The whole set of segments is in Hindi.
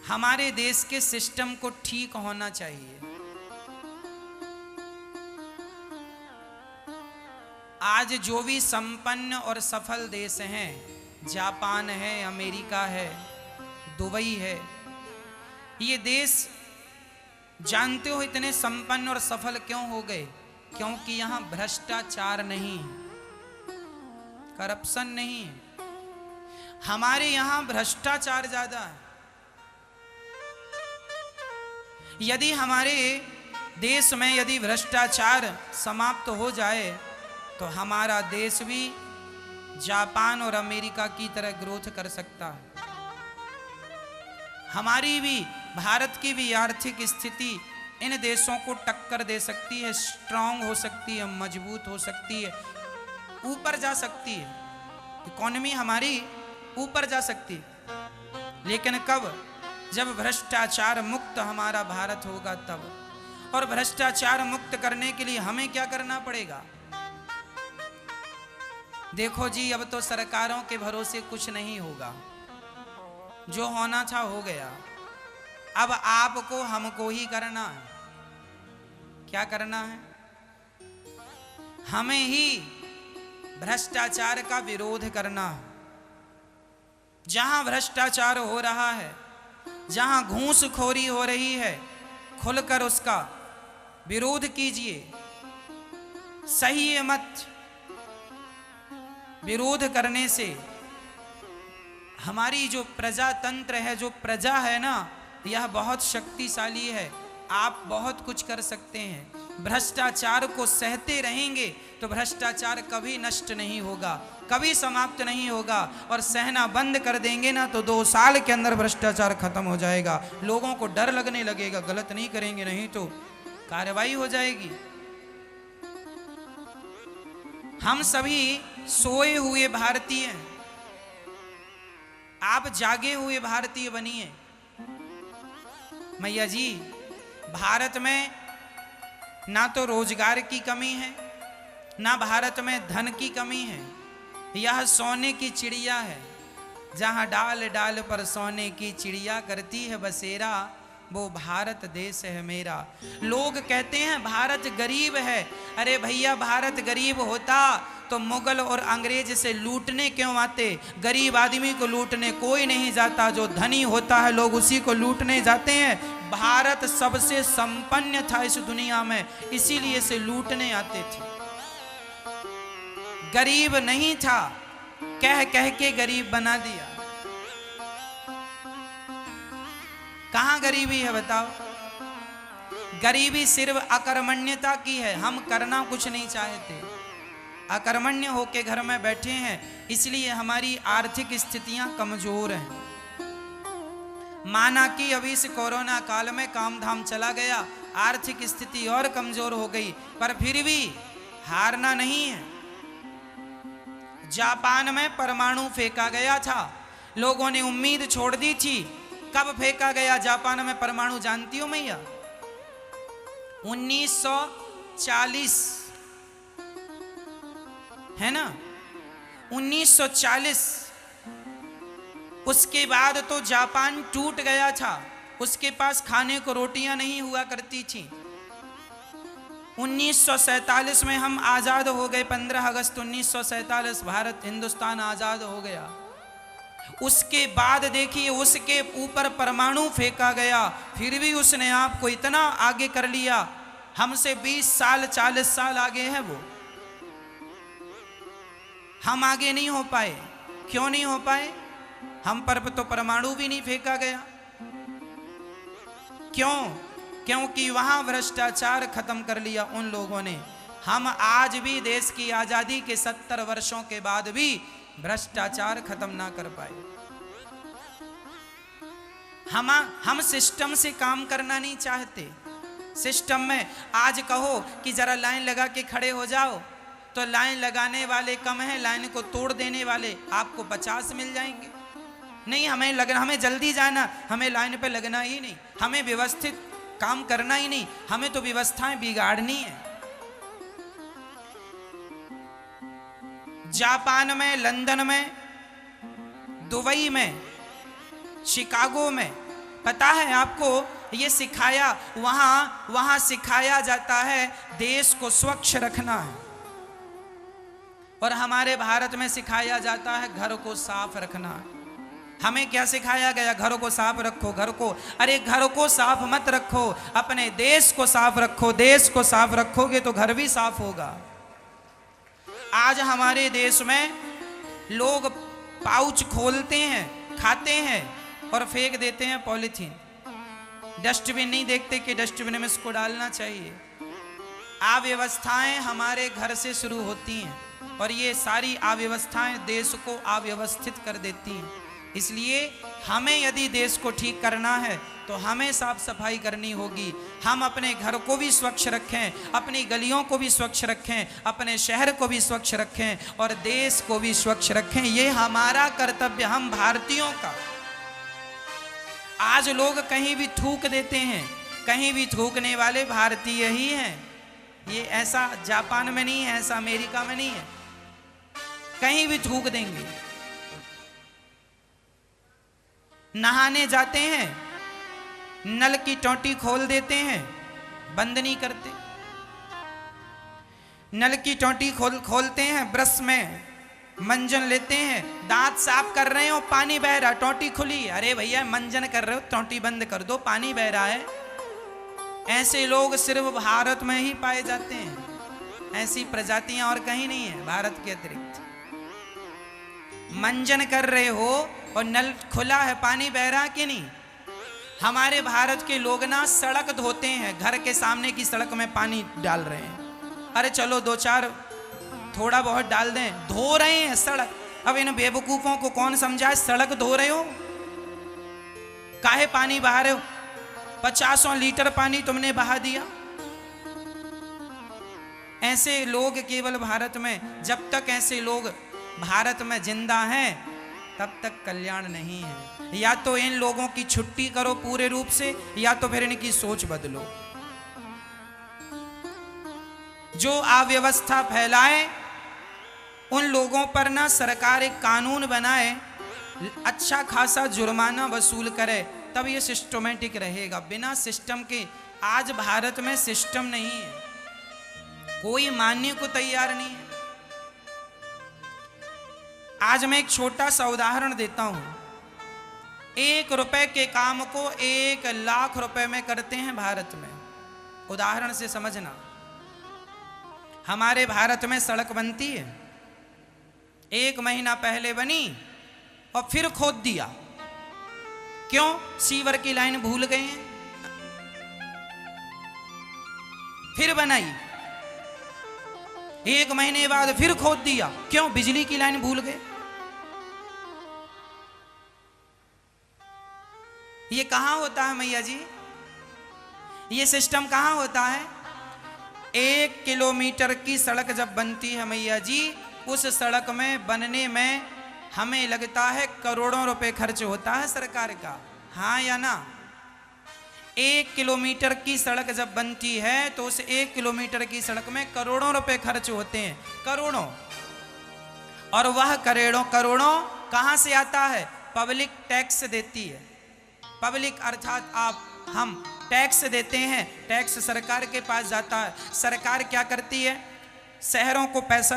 हमारे देश के सिस्टम को ठीक होना चाहिए। आज जो भी संपन्न और सफल देश हैं, जापान है, अमेरिका है, दुबई है, ये देश जानते हो इतने संपन्न और सफल क्यों हो गए? क्योंकि यहां भ्रष्टाचार नहीं, करप्शन नहीं है। हमारे यहां भ्रष्टाचार ज्यादा है। यदि हमारे देश में यदि भ्रष्टाचार समाप्त हो जाए तो हमारा देश भी जापान और अमेरिका की तरह ग्रोथ कर सकता है। हमारी भी, भारत की भी आर्थिक स्थिति इन देशों को टक्कर दे सकती है, स्ट्रांग हो सकती है, मजबूत हो सकती है, ऊपर जा सकती है। इकोनॉमी हमारी ऊपर जा सकती है। लेकिन कब? जब भ्रष्टाचार मुक्त हमारा भारत होगा तब। और भ्रष्टाचार मुक्त करने के लिए हमें क्या करना पड़ेगा? देखो जी, अब तो सरकारों के भरोसे कुछ नहीं होगा। जो होना था हो गया। अब आपको हमको ही करना है। क्या करना है? हमें ही भ्रष्टाचार का विरोध करना है। जहां भ्रष्टाचार हो रहा है, जहां घूसखोरी हो रही है, खुलकर उसका विरोध कीजिए। सही है मत। विरोध करने से हमारी जो प्रजातंत्र है, जो प्रजा है ना, यह बहुत शक्तिशाली है। आप बहुत कुछ कर सकते हैं। भ्रष्टाचार को सहते रहेंगे तो भ्रष्टाचार कभी नष्ट नहीं होगा, कभी समाप्त नहीं होगा। और सहना बंद कर देंगे ना तो 2 साल के अंदर भ्रष्टाचार खत्म हो जाएगा। लोगों को डर लगने लगेगा, गलत नहीं करेंगे नहीं तो कार्रवाई हो जाएगी। हम सभी सोए हुए भारतीय हैं, आप जागे हुए भारतीय बनिए। मैया जी, भारत में ना तो रोजगार की कमी है, ना भारत में धन की कमी है। यह सोने की चिड़िया है। जहां डाल डाल पर सोने की चिड़िया करती है बसेरा, वो भारत देश है मेरा। लोग कहते हैं भारत गरीब है। अरे भैया, भारत गरीब होता तो मुगल और अंग्रेज से लूटने क्यों आते? गरीब आदमी को लूटने कोई नहीं जाता। जो धनी होता है लोग उसी को लूटने जाते हैं। भारत सबसे संपन्न था इस दुनिया में, इसीलिए से लूटने आते थे। गरीब नहीं था, कह कह के गरीब बना दिया। कहां गरीबी है बताओ? गरीबी सिर्फ अकर्मण्यता की है। हम करना कुछ नहीं चाहते, अकर्मण्य होके घर में बैठे हैं, इसलिए हमारी आर्थिक स्थितियां कमजोर हैं। माना कि अभी इस कोरोना काल में काम धाम चला गया, आर्थिक स्थिति और कमजोर हो गई, पर फिर भी हारना नहीं है। जापान में परमाणु फेंका गया था, लोगों ने उम्मीद छोड़ दी थी। कब फेंका गया जापान में परमाणु जानती हो मैया? 1940 है ना, 1940। उसके बाद तो जापान टूट गया था। उसके पास खाने को रोटियां नहीं हुआ करती थी। 1947 में हम आजाद हो गए। 15 अगस्त 1947 भारत हिंदुस्तान आजाद हो गया। उसके बाद देखिए, उसके ऊपर परमाणु फेंका गया, फिर भी उसने आपको इतना आगे कर लिया। हमसे 20 साल 40 साल आगे है वो। हम आगे नहीं हो पाए। क्यों नहीं हो पाए? हम पर तो परमाणु भी नहीं फेंका गया। क्यों? क्योंकि वहां भ्रष्टाचार खत्म कर लिया उन लोगों ने। हम आज भी देश की आजादी के 70 वर्षों के बाद भी भ्रष्टाचार खत्म ना कर पाए। हम सिस्टम से काम करना नहीं चाहते। सिस्टम में आज कहो कि जरा लाइन लगा के खड़े हो जाओ, तो लाइन लगाने वाले कम है, लाइन को तोड़ देने वाले आपको 50 मिल जाएंगे। नहीं, हमें जल्दी जाना, हमें लाइन पे लगना ही नहीं, हमें व्यवस्थित काम करना ही नहीं, हमें तो व्यवस्थाएं बिगाड़नी है। जापान में, लंदन में, दुबई में, शिकागो में पता है आपको, ये सिखाया वहां सिखाया जाता है देश को स्वच्छ रखना है, और हमारे भारत में सिखाया जाता है घर को साफ रखना है। हमें क्या सिखाया गया? घरों को साफ रखो, घर को। अरे घर को साफ मत रखो, अपने देश को साफ रखो। देश को साफ रखोगे तो घर भी साफ होगा। आज हमारे देश में लोग पाउच खोलते हैं, खाते हैं और फेंक देते हैं पॉलीथीन। डस्टबिन नहीं देखते कि डस्टबिन में इसको डालना चाहिए। अव्यवस्थाएं हमारे घर से शुरू होती हैं, और ये सारी अव्यवस्थाएं देश को अव्यवस्थित कर देती हैं। इसलिए हमें यदि देश को ठीक करना है तो हमें साफ सफाई करनी होगी। हम अपने घर को भी स्वच्छ रखें, अपनी गलियों को भी स्वच्छ रखें, अपने शहर को भी स्वच्छ रखें, और देश को भी स्वच्छ रखें। ये हमारा कर्तव्य, हम भारतीयों का। आज लोग कहीं भी थूक देते हैं, कहीं भी थूकने वाले भारतीय ही हैं। ये ऐसा जापान में नहीं है, ऐसा अमेरिका में नहीं है, कहीं भी थूक देंगे। नहाने जाते हैं, नल की टोटी खोल देते हैं, बंद नहीं करते। नल की टोटी खोलते हैं, ब्रश में मंजन लेते हैं, दांत साफ कर रहे हो, पानी बह रहा, टोटी खुली। अरे भैया मंजन कर रहे हो, टोटी बंद कर दो, पानी बह रहा है। ऐसे लोग सिर्फ भारत में ही पाए जाते हैं, ऐसी प्रजातियां और कहीं नहीं है भारत के अतिरिक्त। मंजन कर रहे हो और नल खुला है, पानी बह रहा कि नहीं? हमारे भारत के लोग ना सड़क धोते हैं, घर के सामने की सड़क में पानी डाल रहे हैं। अरे चलो दो चार थोड़ा बहुत डाल दें, धो रहे हैं सड़क। अब इन बेवकूफों को कौन समझाए? सड़क धो रहे हो, काहे पानी बहा रहे हो? 50 लीटर पानी तुमने बहा दिया। ऐसे लोग केवल भारत में, जब तक ऐसे लोग भारत में जिंदा हैं तब तक कल्याण नहीं है। या तो इन लोगों की छुट्टी करो पूरे रूप से, या तो फिर इनकी सोच बदलो। जो अव्यवस्था फैलाए उन लोगों पर ना सरकार एक कानून बनाए, अच्छा खासा जुर्माना वसूल करे, तब ये सिस्टमेटिक रहेगा। बिना सिस्टम के आज भारत में सिस्टम नहीं है, कोई मानने को तैयार नहीं है। आज मैं एक छोटा सा उदाहरण देता हूं। 1 रुपए के काम को 1 लाख रुपए में करते हैं भारत में। उदाहरण से समझना। हमारे भारत में सड़क बनती है, 1 महीना पहले बनी और फिर खोद दिया। क्यों? सीवर की लाइन भूल गए हैं, फिर बनाई। 1 महीने बाद फिर खोद दिया। क्यों? बिजली की लाइन भूल गए। ये कहां होता है मैया जी? ये सिस्टम कहां होता है? 1 किलोमीटर की सड़क जब बनती है मैया जी, उस सड़क में बनने में हमें लगता है करोड़ों रुपए खर्च होता है सरकार का। हाँ या ना? 1 किलोमीटर की सड़क जब बनती है तो उस 1 किलोमीटर की सड़क में करोड़ों रुपए खर्च होते हैं, करोड़ों। और वह करोड़ों कहां से आता है? पब्लिक टैक्स देती है। पब्लिक अर्थात हम टैक्स देते हैं, टैक्स सरकार के पास जाता है। सरकार क्या करती है? शहरों को पैसा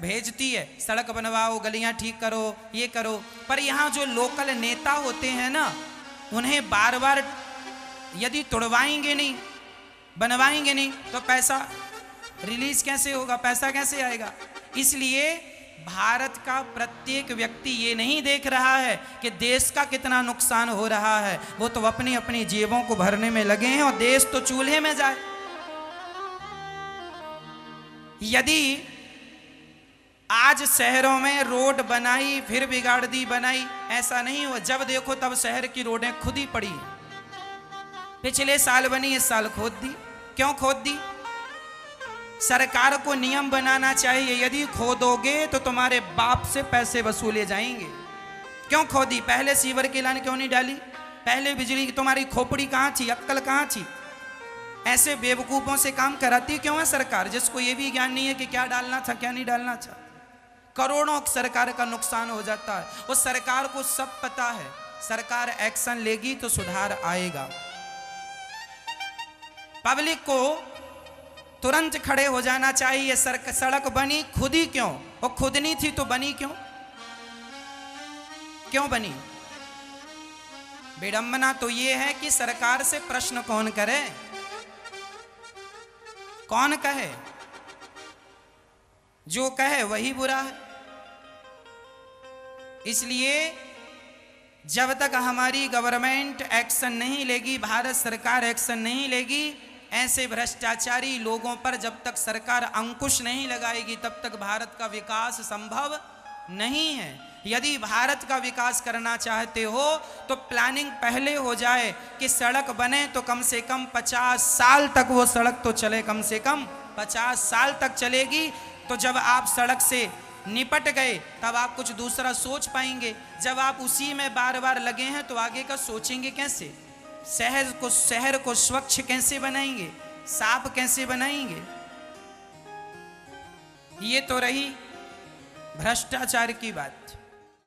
भेजती है, सड़क बनवाओ, गलियां ठीक करो, ये करो। पर यहाँ जो लोकल नेता होते हैं ना, उन्हें बार बार यदि तोड़वाएंगे नहीं, बनवाएंगे नहीं, तो पैसा रिलीज कैसे होगा? पैसा कैसे आएगा? इसलिए भारत का प्रत्येक व्यक्ति ये नहीं देख रहा है कि देश का कितना नुकसान हो रहा है। वो तो अपनी अपनी जेबों को भरने में लगे हैं और देश तो चूल्हे में जाए। यदि आज शहरों में रोड बनाई फिर बिगाड़ दी, बनाई, ऐसा नहीं हुआ। जब देखो तब शहर की रोडें खुद ही पड़ी। पिछले साल बनी, इस साल खोद दी। क्यों खोद दी? सरकार को नियम बनाना चाहिए, यदि खोदोगे तो तुम्हारे बाप से पैसे वसूले जाएंगे। क्यों खोदी? पहले सीवर की लाइन क्यों नहीं डाली? पहले बिजली की तुम्हारी खोपड़ी कहां थी? अक्कल कहां थी? ऐसे बेवकूफों से काम कराती क्यों है सरकार, जिसको ये भी ज्ञान नहीं है कि क्या डालना था क्या नहीं डालना था। करोड़ों सरकार का नुकसान हो जाता है। उस सरकार को सब पता है, सरकार एक्शन लेगी तो सुधार आएगा। पब्लिक को तुरंत खड़े हो जाना चाहिए। सड़क बनी खुद ही क्यों, वो खुद नहीं थी तो बनी क्यों, क्यों बनी? विडंबना तो ये है कि सरकार से प्रश्न कौन करे, कौन कहे? जो कहे वही बुरा है। इसलिए जब तक हमारी गवर्नमेंट एक्शन नहीं लेगी, भारत सरकार एक्शन नहीं लेगी, ऐसे भ्रष्टाचारी लोगों पर जब तक सरकार अंकुश नहीं लगाएगी, तब तक भारत का विकास संभव नहीं है। यदि भारत का विकास करना चाहते हो तो प्लानिंग पहले हो जाए कि सड़क बने तो कम से कम 50 साल तक वो सड़क तो चले, कम से कम 50 साल तक चलेगी। तो जब आप सड़क से निपट गए तब आप कुछ दूसरा सोच पाएंगे। जब आप उसी में बार बार लगे हैं तो आगे का सोचेंगे कैसे? शहर को स्वच्छ कैसे बनाएंगे, साफ कैसे बनाएंगे? ये तो रही भ्रष्टाचार की बात।